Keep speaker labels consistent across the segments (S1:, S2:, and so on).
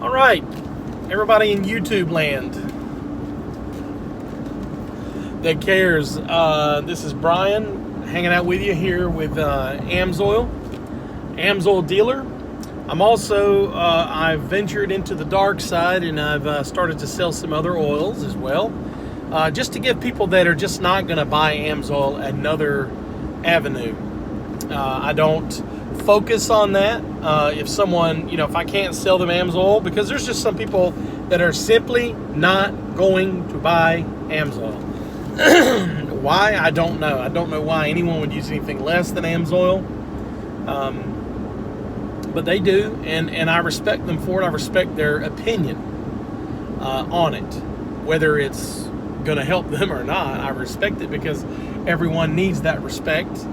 S1: All right, everybody in YouTube land that cares. This is Brian hanging out with you here with AMSOIL dealer. I'm also, I've ventured into the dark side and I've started to sell some other oils as well. Just to give people that are just not going to buy AMSOIL another avenue. I don't focus on that. If someone, if I can't sell them AMSOIL, because there's just some people that are simply not going to buy AMSOIL. Why? I don't know. I don't know why anyone would use anything less than AMSOIL. But they do, and I respect them for it. I respect their opinion on it. Whether it's going to help them or not, I respect it because everyone needs that respect.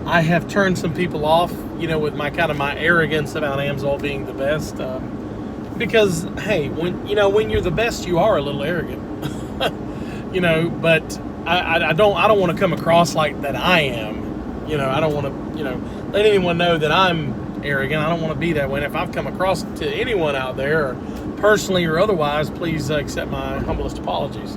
S1: I have turned some people off, with my arrogance about AMSOIL being the best. Because, hey, when you're the best, you are a little arrogant. But I don't want to come across like that I am. I don't want to, let anyone know that I'm arrogant. I don't want to be that way. And if I've come across to anyone out there, or personally or otherwise, please accept my humblest apologies.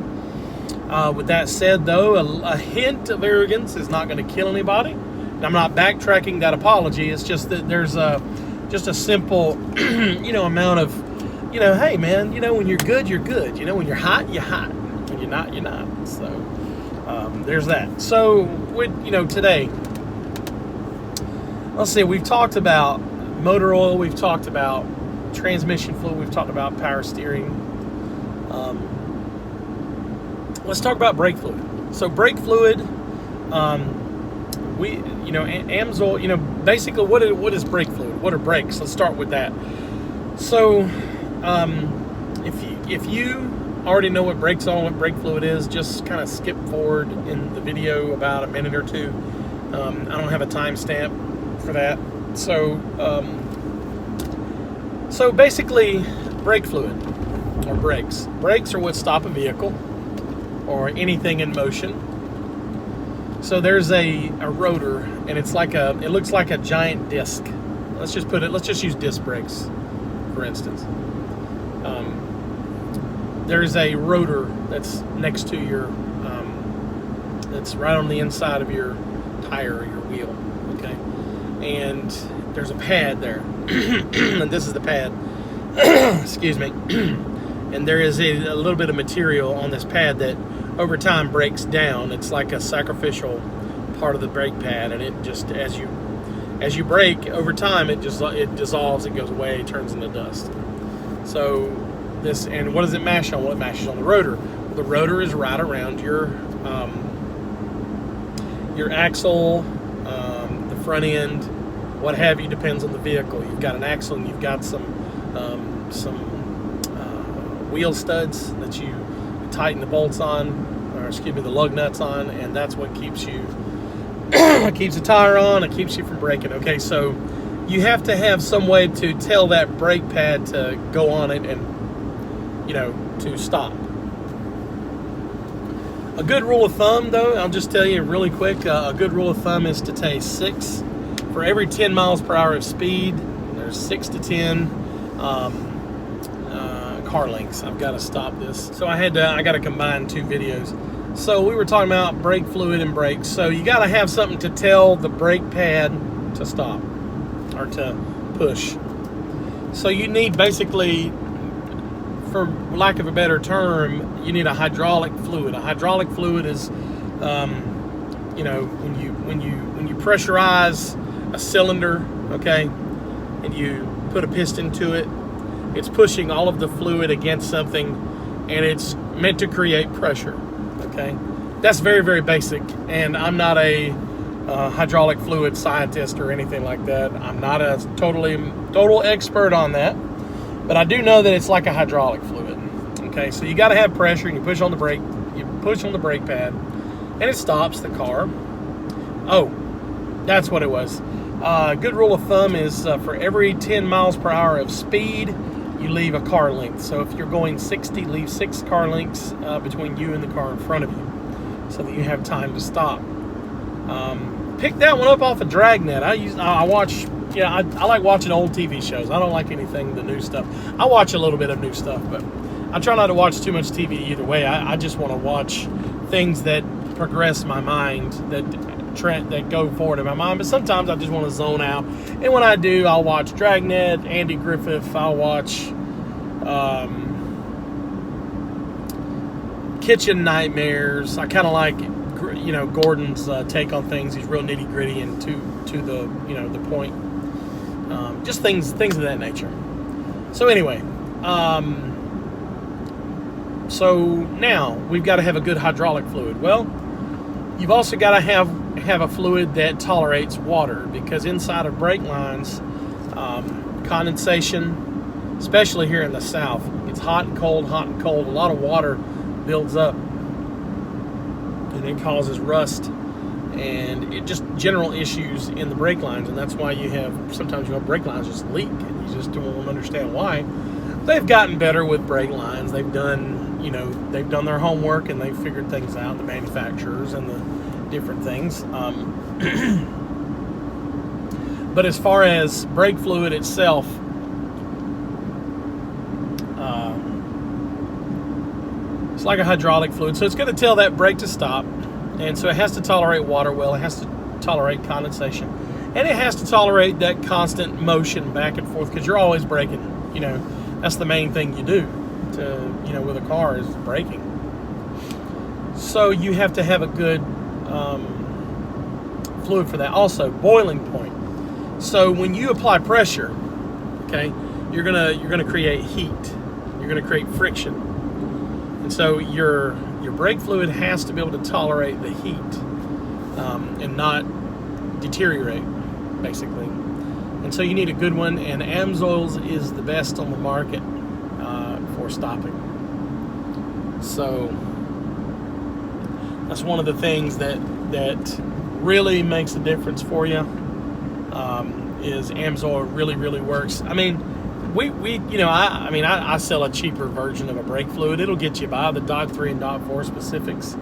S1: With that said, though, a hint of arrogance is not going to kill anybody. And I'm not backtracking that apology. It's just that there's just a simple, amount of, hey, man, when you're good, you're good. When you're hot, you're hot. When you're not, you're not. So there's that. So, today, let's see, we've talked about motor oil, we've talked about transmission fluid, we've talked about power steering. Let's talk about brake fluid. So brake fluid, AMSOIL, basically what is brake fluid? What are brakes? Let's start with that. So if you already know what brakes are, what brake fluid is, just kind of skip forward in the video about a minute or two. I don't have a timestamp for that. So basically, brake fluid or brakes. Brakes are what stop a vehicle or anything in motion. So there's a rotor, and it looks like a giant disc. Let's just use disc brakes, for instance. There's a rotor that's next to your, that's right on the inside of your tire or your wheel, okay? And there's a pad there, and this is the pad, excuse me, and there is a little bit of material on this pad that over time breaks down. It's like a sacrificial part of the brake pad, and it just, as you brake over time, it dissolves, it goes away, it turns into dust. So and what does it mash on? Well, it mashes on the rotor. The rotor is right around your axle, the front end, what have you, depends on the vehicle. You've got an axle and you've got some wheel studs that you tighten the bolts on, or the lug nuts on, and that's what keeps you keeps the tire on, it keeps you from braking. Okay, so you have to have some way to tell that brake pad to go on it and to stop. A good rule of thumb, though, I'll just tell you really quick, a good rule of thumb is to take 6 for every 10 miles per hour of speed. There's 6 to 10 car lengths. I've got to stop this. So I got to combine 2 videos. So we were talking about brake fluid and brakes. So you got to have something to tell the brake pad to stop or to push. So you need, basically, for lack of a better term, you need a hydraulic fluid. A hydraulic fluid is, when you pressurize a cylinder, okay, and you put a piston to it, it's pushing all of the fluid against something, and it's meant to create pressure. Okay, that's very, very basic, and I'm not a hydraulic fluid scientist or anything like that. I'm not a total expert on that, but I do know that it's like a hydraulic fluid. Okay, so you got to have pressure, and you push on the brake pad, and it stops the car. Oh, that's what it was. Good rule of thumb is for every 10 miles per hour of speed, you leave a car length. So if you're going 60, leave 6 car lengths between you and the car in front of you, so that you have time to stop. Pick that one up off a Dragnet. I watch yeah, I like watching old TV shows. I don't like anything, the new stuff. I watch a little bit of new stuff, but I try not to watch too much TV either way. I just want to watch things that progress my mind, that go forward in my mind. But sometimes I just want to zone out. And when I do, I'll watch Dragnet, Andy Griffith. I'll watch Kitchen Nightmares. I kind of like, Gordon's take on things. He's real nitty gritty and to the the point. Just things of that nature. So anyway, so now we've got to have a good hydraulic fluid. Well, you've also got to have a fluid that tolerates water, because inside of brake lines, condensation, especially here in the South, it's hot and cold. A lot of water builds up, and it causes rust, and it just general issues in the brake lines. And that's why sometimes brake lines just leak, and you just don't understand why. They've gotten better with brake lines. They've done their homework, and they've figured things out, the manufacturers and the different things. But as far as brake fluid itself, it's like a hydraulic fluid, so it's going to tell that brake to stop, and so it has to tolerate water well, it has to tolerate condensation, and it has to tolerate that constant motion back and forth, because you're always braking. That's the main thing you do with a car, is braking. So you have to have a good fluid for that. Also, boiling point. So when you apply pressure, okay, you're gonna create heat. You're gonna create friction. And so your brake fluid has to be able to tolerate the heat and not deteriorate, basically. And so you need a good one, and AMSOIL's is the best on the market for stopping. So that's one of the things that really makes a difference for you. Is AMSOIL really, really works. I mean, I sell a cheaper version of a brake fluid. It'll get you by the .3 and .4 specifics.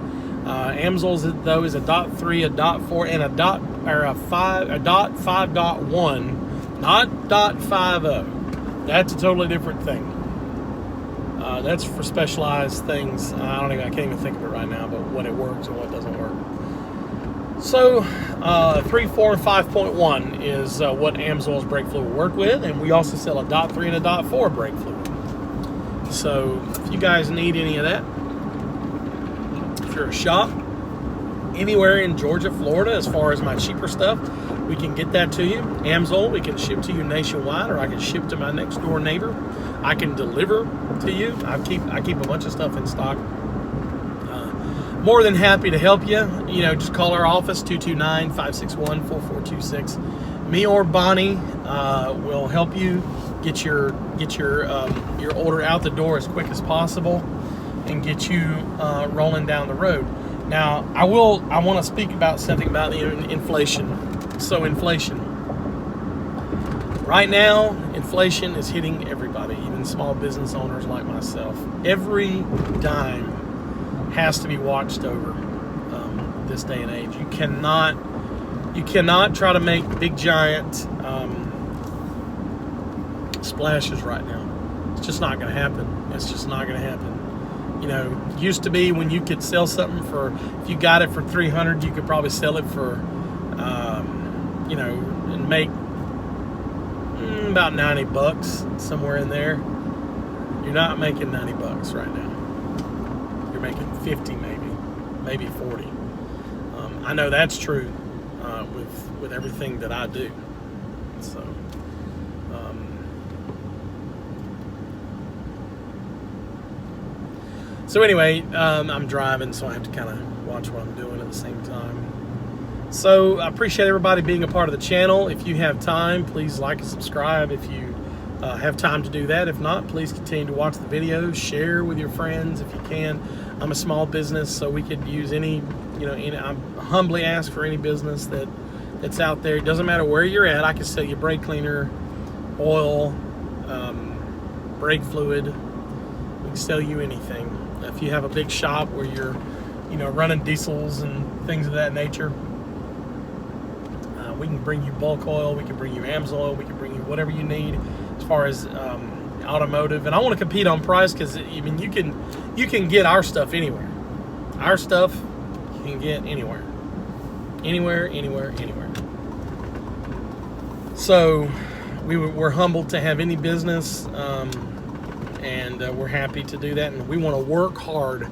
S1: AMSOIL's though is a .3, a .4, and a .5.1, not .50. That's a totally different thing. That's for specialized things. I can't even think of it right now, but when it works and what doesn't work. So 3, 4, and 5.1 is what AMSOIL's brake fluid will work with, and we also sell a .3 and a .4 brake fluid. So if you guys need any of that, if you're a shop anywhere in Georgia, Florida, as far as my cheaper stuff, we can get that to you. AMSOIL, we can ship to you nationwide, or I can ship to my next door neighbor. I can deliver to you. I keep a bunch of stuff in stock. More than happy to help you. Just call our office, 229-561-4426. Me or Bonnie will help you get your order out the door as quick as possible and get you rolling down the road. Now, I want to speak about something about the inflation. So inflation. Right now, inflation is hitting everybody, even small business owners like myself. Every dime has to be watched over this day and age. You cannot try to make big giant splashes right now. It's just not going to happen. It's just not going to happen. Used to be when you could sell something if you got it for $300, you could probably sell it for and make about $90, somewhere in there. You're not making $90 right now. You're making 50, maybe 40. I know that's true with everything that I do. So anyway, I'm driving, so I have to kind of watch what I'm doing at the same time. So I appreciate everybody being a part of the channel. If you have time, please like and subscribe if you have time to do that. If not, please continue to watch the videos, share with your friends if you can. I'm a small business, so we could use I humbly ask for any business that's out there. It doesn't matter where you're at. I can sell you brake cleaner, oil, brake fluid. We can sell you anything. If you have a big shop where you're running diesels and things of that nature, We can bring you bulk oil, we can bring you AMSOIL, we can bring you whatever you need as far as automotive. And I want to compete on price because I mean you can get our stuff anywhere. Our stuff you can get anywhere. Anywhere. So we're humbled to have any business, and we're happy to do that. And we want to work hard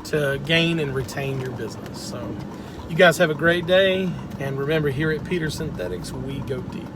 S1: to gain and retain your business. So you guys have a great day. And remember, here at Peter Synthetics, we go deep.